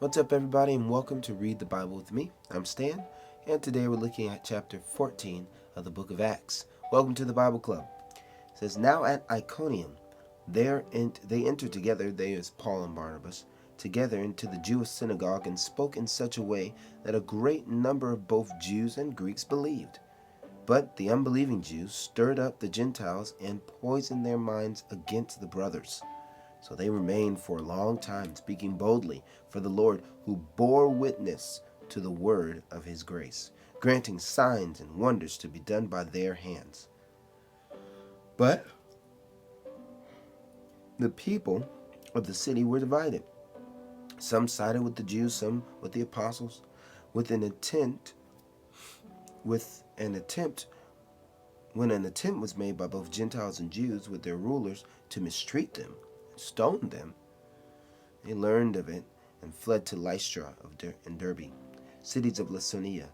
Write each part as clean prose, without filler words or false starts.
What's up, everybody, and welcome to Read the Bible with me. I'm Stan, and today we're looking at chapter 14 of the book of Acts. Welcome to the Bible Club. It says, Now at Iconium, they entered together, they as Paul and Barnabas, together into the Jewish synagogue and spoke in such a way that a great number of both Jews and Greeks believed. But the unbelieving Jews stirred up the Gentiles and poisoned their minds against the brothers. So they remained for a long time, speaking boldly for the Lord, who bore witness to the word of his grace, granting signs and wonders to be done by their hands. But the people of the city were divided. Some sided with the Jews, some with the apostles, with an attempt when an attempt was made by both Gentiles and Jews with their rulers to mistreat them, stone them. They learned of it and fled to Lystra and Derbe, cities of Lycaonia,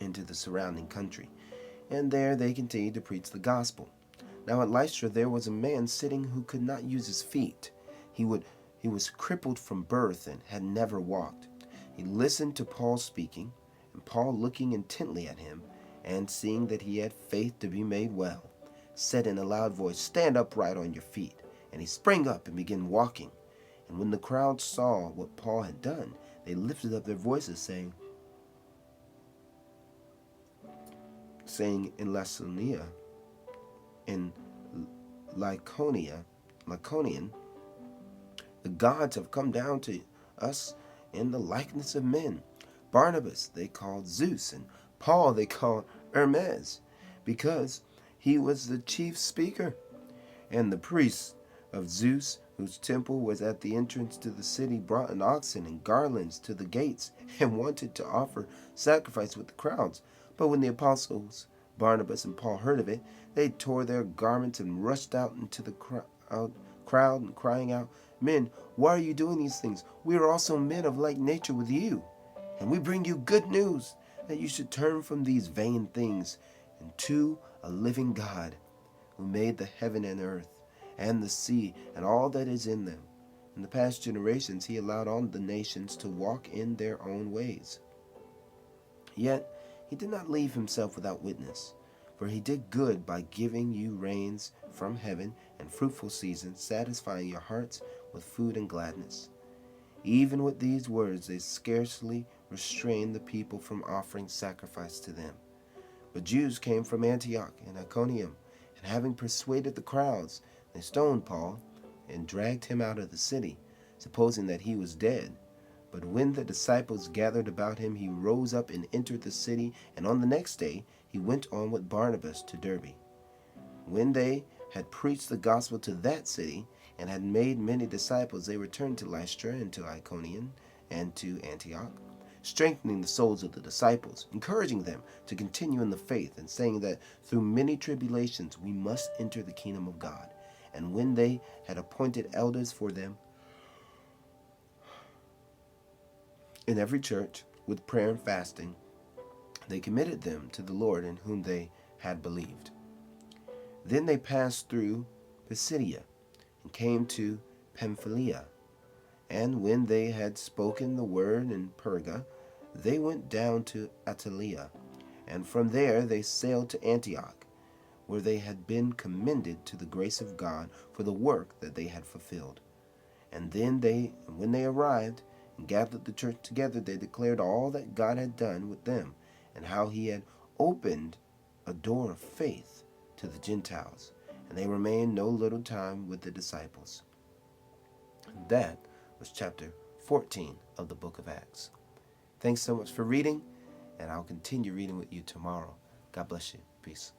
into the surrounding country, and there they continued to preach the gospel. Now at Lystra there was a man sitting who could not use his feet. He was crippled from birth and had never walked. He listened to Paul speaking, and Paul, looking intently at him, and seeing that he had faith to be made well, said in a loud voice, Stand upright on your feet. And he sprang up and began walking. And when the crowd saw what Paul had done, they lifted up their voices, saying in in Lycaonian, the gods have come down to us in the likeness of men. Barnabas they called Zeus, and Paul they called Hermes, because he was the chief speaker. And the priests of Zeus, whose temple was at the entrance to the city, brought an oxen and garlands to the gates, and wanted to offer sacrifice with the crowds. But when the apostles Barnabas and Paul heard of it, they tore their garments and rushed out into the crowd and crying out, Men, why are you doing these things? We are also men of like nature with you, and we bring you good news, that you should turn from these vain things and to a living God, who made the heaven and earth, and the sea, and all that is in them. In the past generations he allowed all the nations to walk in their own ways. Yet he did not leave himself without witness, for he did good by giving you rains from heaven and fruitful seasons, satisfying your hearts with food and gladness. Even with these words they scarcely restrained the people from offering sacrifice to them. But Jews came from Antioch and Iconium, and having persuaded the crowds, they stoned Paul and dragged him out of the city, supposing that he was dead. But when the disciples gathered about him, he rose up and entered the city, and on the next day he went on with Barnabas to Derbe. When they had preached the gospel to that city, and had made many disciples, they returned to Lystra and to Iconium and to Antioch, strengthening the souls of the disciples, encouraging them to continue in the faith, and saying that through many tribulations we must enter the kingdom of God. And when they had appointed elders for them in every church, with prayer and fasting, they committed them to the Lord in whom they had believed. Then they passed through Pisidia and came to Pamphylia. And when they had spoken the word in Perga, they went down to Attalia, and from there they sailed to Antioch, where they had been commended to the grace of God for the work that they had fulfilled. And when they arrived and gathered the church together, they declared all that God had done with them, and how he had opened a door of faith to the Gentiles. And they remained no little time with the disciples. And that was chapter 14 of the book of Acts. Thanks so much for reading, and I'll continue reading with you tomorrow. God bless you. Peace.